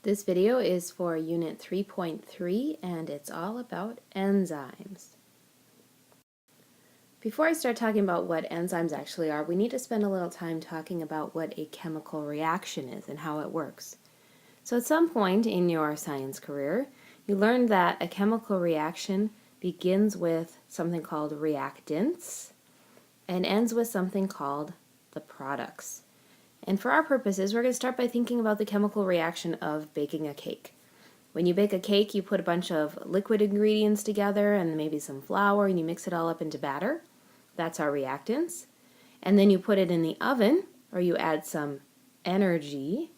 This video is for Unit 3.3 and it's all about enzymes. Before I start talking about what enzymes actually are, we need to spend a little time talking about what a chemical reaction is and how it works. So at some point in your science career, you learned that a chemical reaction begins with something called reactants and ends with something called the products. And for our purposes, we're going to start by thinking about the chemical reaction of baking a cake. When you bake a cake, you put a bunch of liquid ingredients together and maybe some flour, and you mix it all up into batter. That's our reactants. And then you put it in the oven, or you add some energy,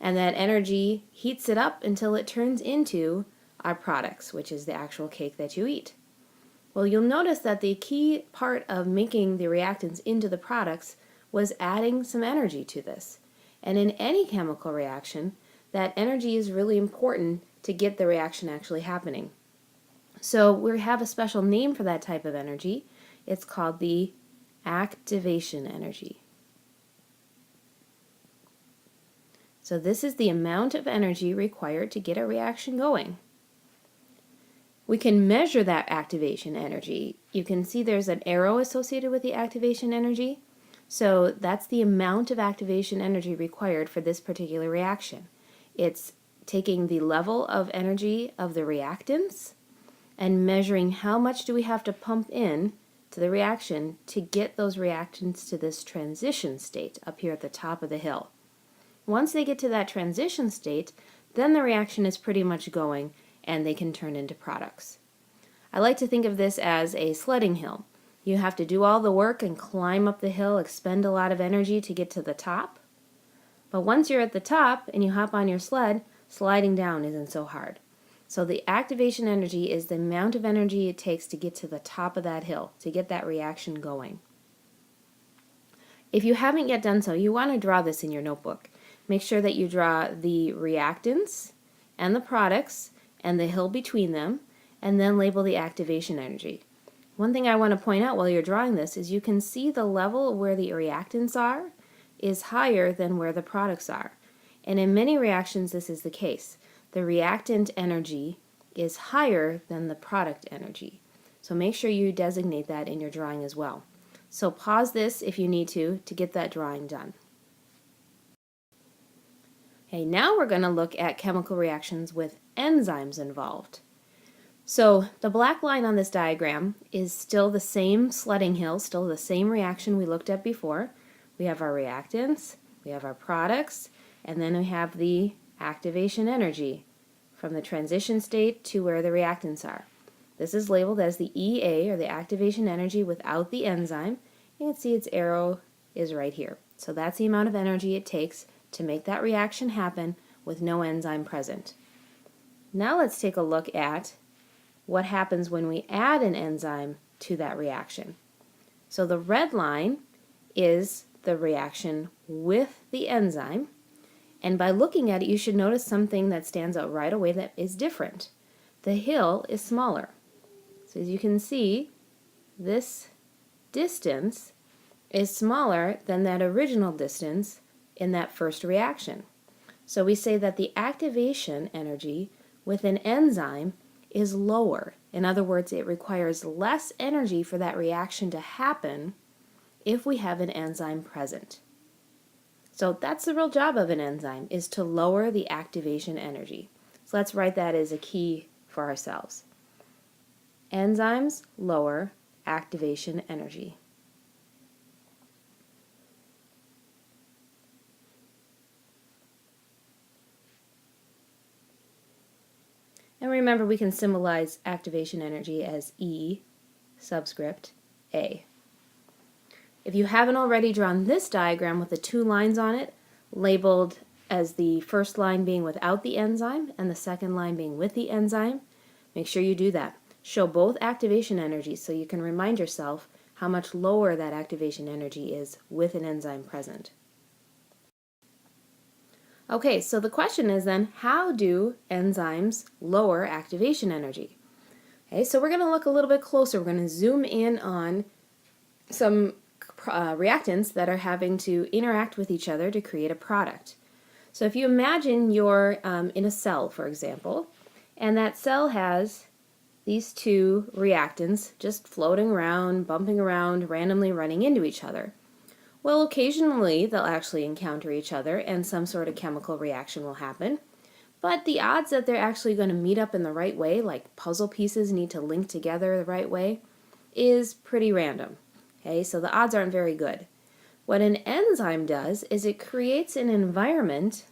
and that energy heats it up until it turns into our products, which is the actual cake that you eat. Well, you'll notice that the key part of making the reactants into the products was adding some energy to this. And in any chemical reaction, that energy is really important to get the reaction actually happening. So we have a special name for that type of energy. It's called the activation energy. So this is the amount of energy required to get a reaction going. We can measure that activation energy. You can see there's an arrow associated with the activation energy. So that's the amount of activation energy required for this particular reaction. It's taking the level of energy of the reactants and measuring how much do we have to pump in to the reaction to get those reactants to this transition state up here at the top of the hill. Once they get to that transition state, then the reaction is pretty much going and they can turn into products. I like to think of this as a sledding hill. You have to do all the work and climb up the hill, expend a lot of energy to get to the top. But once you're at the top and you hop on your sled, sliding down isn't so hard. So the activation energy is the amount of energy it takes to get to the top of that hill, to get that reaction going. If you haven't yet done so, you want to draw this in your notebook. Make sure that you draw the reactants and the products and the hill between them, and then label the activation energy. One thing I want to point out while you're drawing this is you can see the level where the reactants are is higher than where the products are. And in many reactions this is the case. The reactant energy is higher than the product energy. So make sure you designate that in your drawing as well. So pause this if you need to get that drawing done. Okay, now we're going to look at chemical reactions with enzymes involved. So the black line on this diagram is still the same sledding hill, still the same reaction we looked at before. We have our reactants, we have our products, and then we have the activation energy from the transition state to where the reactants are. This is labeled as the EA, or the activation energy without the enzyme. You can see its arrow is right here. So that's the amount of energy it takes to make that reaction happen with no enzyme present. Now let's take a look at what happens when we add an enzyme to that reaction. So the red line is the reaction with the enzyme, and by looking at it you should notice something that stands out right away that is different. The hill is smaller. So as you can see, this distance is smaller than that original distance in that first reaction. So we say that the activation energy with an enzyme is lower. In other words, it requires less energy for that reaction to happen if we have an enzyme present. So that's the real job of an enzyme, is to lower the activation energy. So let's write that as a key for ourselves. Enzymes lower activation energy. And remember, we can symbolize activation energy as E subscript A. If you haven't already drawn this diagram with the two lines on it, labeled as the first line being without the enzyme and the second line being with the enzyme, make sure you do that. Show both activation energies so you can remind yourself how much lower that activation energy is with an enzyme present. Okay, so the question is then, how do enzymes lower activation energy? Okay, so we're going to look a little bit closer. We're going to zoom in on some reactants that are having to interact with each other to create a product. So if you imagine you're in a cell, for example, and that cell has these two reactants just floating around, bumping around, randomly running into each other. Well, occasionally they'll actually encounter each other and some sort of chemical reaction will happen. But the odds that they're actually going to meet up in the right way, like puzzle pieces need to link together the right way, is pretty random. Okay, so the odds aren't very good. What an enzyme does is it creates an environment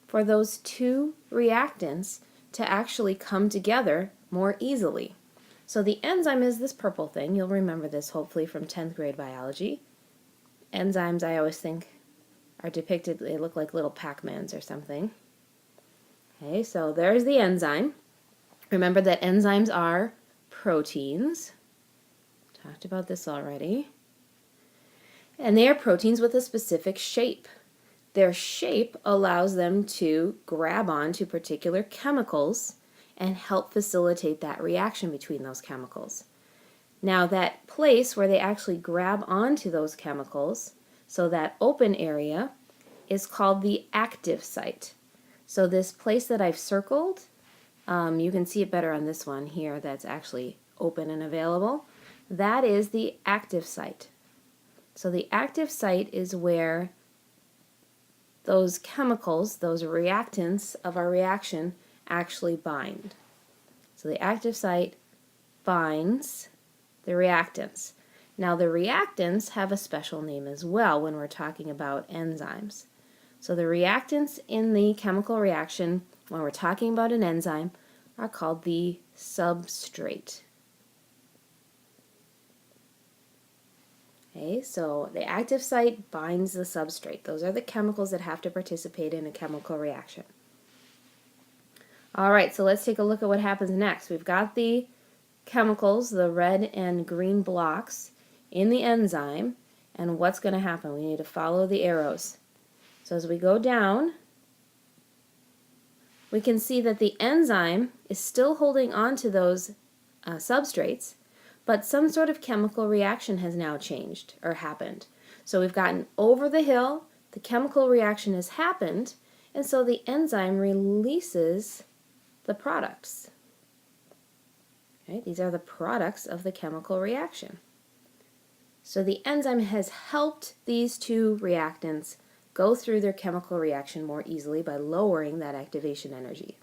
for those two reactants to actually come together more easily. So the enzyme is this purple thing. You'll remember this hopefully from 10th grade biology. Enzymes, I always think, are depicted, they look like little Pac-Mans or something. Okay, so there's the enzyme. Remember that enzymes are proteins. Talked about this already. And they are proteins with a specific shape. Their shape allows them to grab onto particular chemicals and help facilitate that reaction between those chemicals. Now that place where they actually grab onto those chemicals, so that open area, is called the active site. So this place that I've circled, you can see it better on this one here that's actually open and available. That is the active site. So the active site is where those chemicals, those reactants of our reaction, actually bind. So the active site binds the reactants. Now the reactants have a special name as well when we're talking about enzymes. So the reactants in the chemical reaction, when we're talking about an enzyme, are called the substrate. Okay, so the active site binds the substrate. Those are the chemicals that have to participate in a chemical reaction. All right, so let's take a look at what happens next. We've got the chemicals, the red and green blocks, in the enzyme, and what's going to happen? We need to follow the arrows. So as we go down, we can see that the enzyme is still holding on to those substrates, but some sort of chemical reaction has now changed or happened. So we've gotten over the hill, the chemical reaction has happened, and so the enzyme releases the products. Okay, these are the products of the chemical reaction. So the enzyme has helped these two reactants go through their chemical reaction more easily by lowering that activation energy.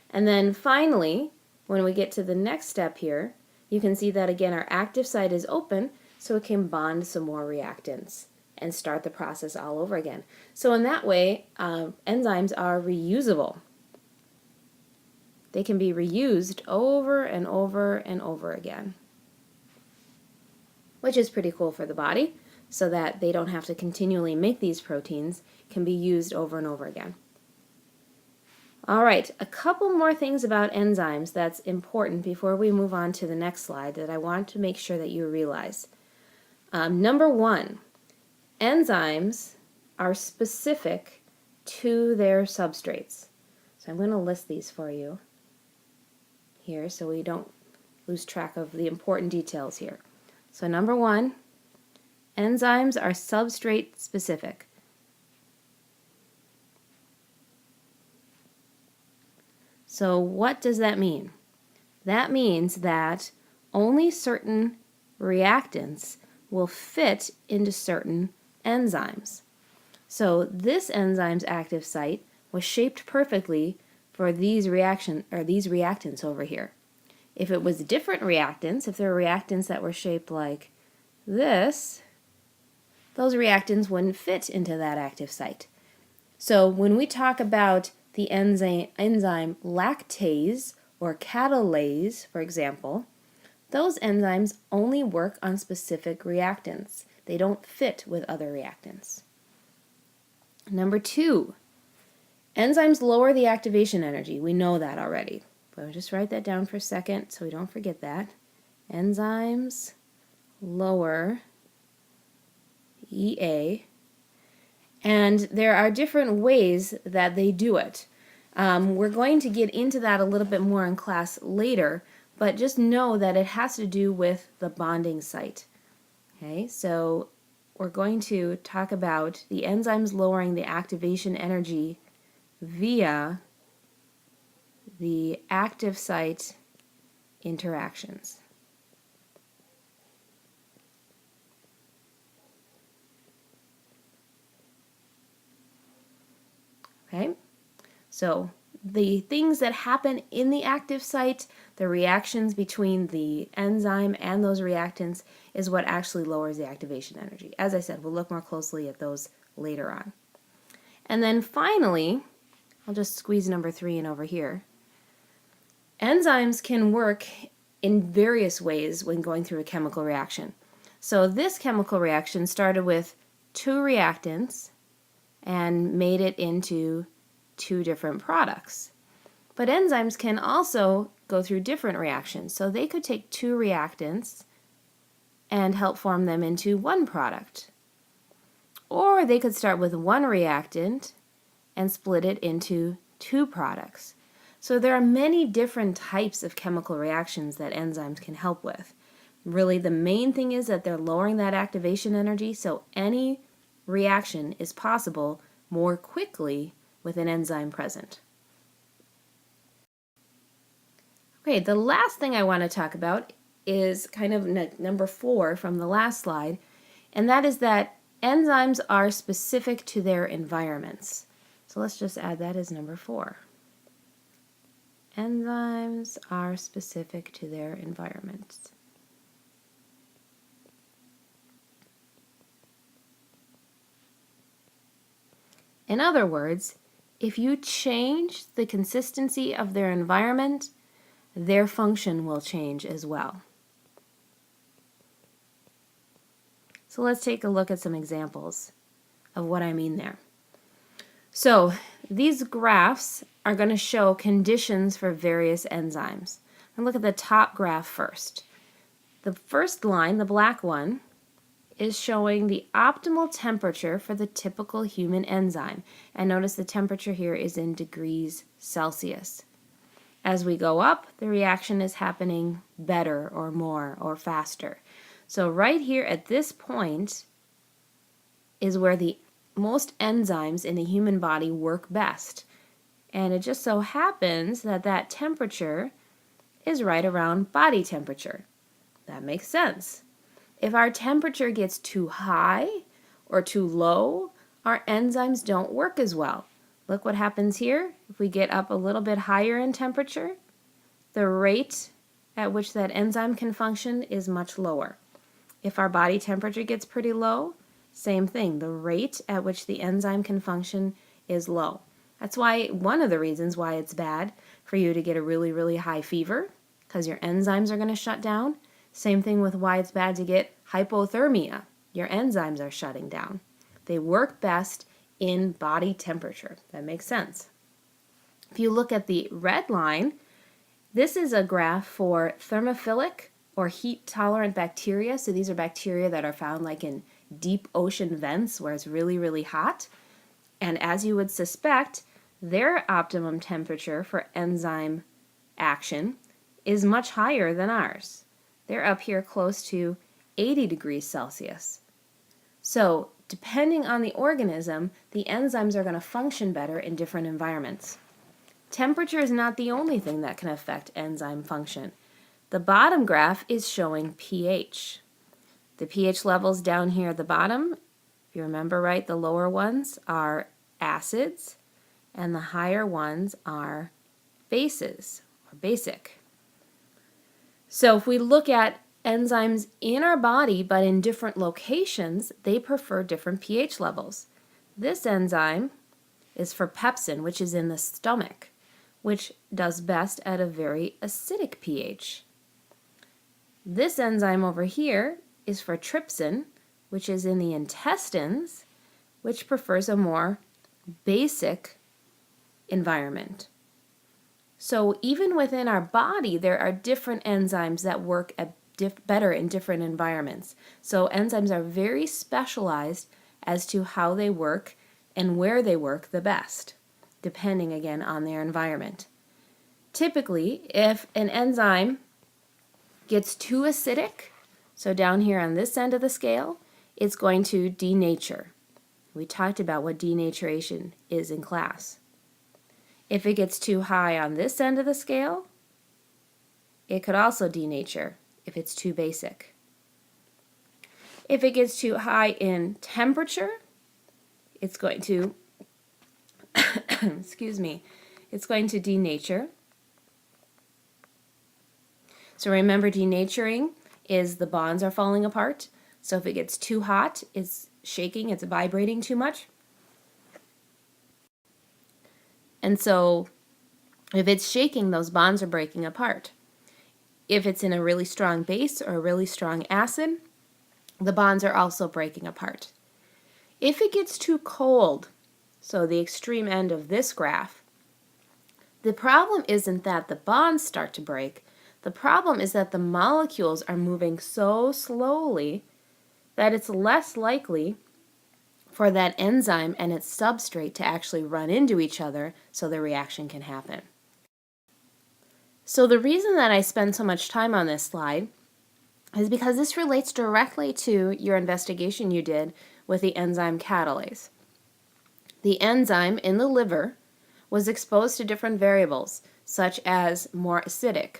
And then finally, when we get to the next step here, you can see that again our active site is open, so it can bond some more reactants and start the process all over again. So in that way, enzymes are reusable. They can be reused over and over and over again, which is pretty cool for the body, so that they don't have to continually make these proteins, can be used over and over again. All right, a couple more things about enzymes that's important before we move on to the next slide that I want to make sure that you realize. Number one, enzymes are specific to their substrates. So I'm going to list these for you here so we don't lose track of the important details here. So number one, enzymes are substrate specific. So what does that mean? That means that only certain reactants will fit into certain enzymes. So this enzyme's active site was shaped perfectly for these reactants over here. If it was different reactants, if there were reactants that were shaped like this, those reactants wouldn't fit into that active site. So when we talk about the enzyme lactase or catalase, for example, those enzymes only work on specific reactants. They don't fit with other reactants. Number two, enzymes lower the activation energy. We know that already. But I'll just write that down for a second so we don't forget that. Enzymes lower EA. And there are different ways that they do it. We're going to get into that a little bit more in class later, but just know that it has to do with the bonding site. Okay, so we're going to talk about the enzymes lowering the activation energy via the active site interactions. Okay, so the things that happen in the active site, the reactions between the enzyme and those reactants, is what actually lowers the activation energy. As I said, we'll look more closely at those later on. And then finally, I'll just squeeze number 3 in over here. Enzymes can work in various ways when going through a chemical reaction. So this chemical reaction started with 2 reactants and made it into 2 different products. But enzymes can also go through different reactions. So they could take 2 reactants and help form them into 1 product. Or they could start with 1 reactant and split it into 2 products. So there are many different types of chemical reactions that enzymes can help with. Really, the main thing is that they're lowering that activation energy, so any reaction is possible more quickly with an enzyme present. Okay, the last thing I want to talk about is kind of number 4 from the last slide, and that is that enzymes are specific to their environments. So let's just add that as number 4. Enzymes are specific to their environments. In other words, if you change the consistency of their environment, their function will change as well. So let's take a look at some examples of what I mean there. So these graphs are going to show conditions for various enzymes. And look at the top graph first. The first line, the black one, is showing the optimal temperature for the typical human enzyme. And notice the temperature here is in degrees Celsius. As we go up, the reaction is happening better or more or faster. So right here at this point is where the most enzymes in the human body work best. And it just so happens that that temperature is right around body temperature. That makes sense. If our temperature gets too high or too low, our enzymes don't work as well. Look what happens here. If we get up a little bit higher in temperature, the rate at which that enzyme can function is much lower. If our body temperature gets pretty low, same thing. The rate at which the enzyme can function is low. That's why one of the reasons why it's bad for you to get a really, really high fever, because your enzymes are going to shut down. Same thing with why it's bad to get hypothermia. Your enzymes are shutting down. They work best in body temperature. That makes sense. If you look at the red line, this is a graph for thermophilic or heat-tolerant bacteria. So these are bacteria that are found like in deep ocean vents where it's really, really hot. And as you would suspect, their optimum temperature for enzyme action is much higher than ours. They're up here close to 80 degrees Celsius. So depending on the organism, the enzymes are going to function better in different environments. Temperature is not the only thing that can affect enzyme function. The bottom graph is showing pH. The pH levels down here at the bottom, if you remember right, the lower ones are acids and the higher ones are bases or basic. So if we look at enzymes in our body but in different locations, they prefer different pH levels. This enzyme is for pepsin, which is in the stomach, which does best at a very acidic pH. This enzyme over here is for trypsin, which is in the intestines, which prefers a more basic environment. So even within our body, there are different enzymes that work better in different environments. So enzymes are very specialized as to how they work and where they work the best, depending again on their environment. Typically, if an enzyme gets too acidic, so down here on this end of the scale, it's going to denature. We talked about what denaturation is in class. If it gets too high on this end of the scale, it could also denature if it's too basic. If it gets too high in temperature, it's going to, excuse me, it's going to denature. So remember, denaturing is the bonds are falling apart. So if it gets too hot, it's shaking, it's vibrating too much. And so if it's shaking, those bonds are breaking apart. If it's in a really strong base or a really strong acid, the bonds are also breaking apart. If it gets too cold, so the extreme end of this graph, the problem isn't that the bonds start to break. The problem is that the molecules are moving so slowly that it's less likely for that enzyme and its substrate to actually run into each other so the reaction can happen. So the reason that I spend so much time on this slide is because this relates directly to your investigation you did with the enzyme catalase. The enzyme in the liver was exposed to different variables, such as more acidic,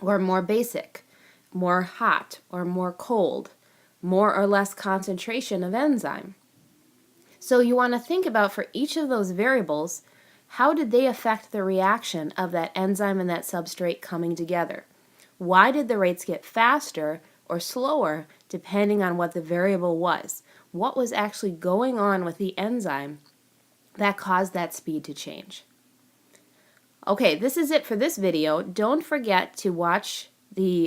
or more basic, more hot, or more cold, more or less concentration of enzyme. So you want to think about, for each of those variables, how did they affect the reaction of that enzyme and that substrate coming together? Why did the rates get faster or slower depending on what the variable was? What was actually going on with the enzyme that caused that speed to change? Okay, this is it for this video. Don't forget to watch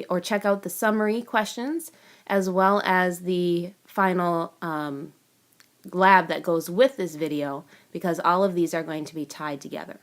or check out the summary questions as well as the final lab that goes with this video, because all of these are going to be tied together.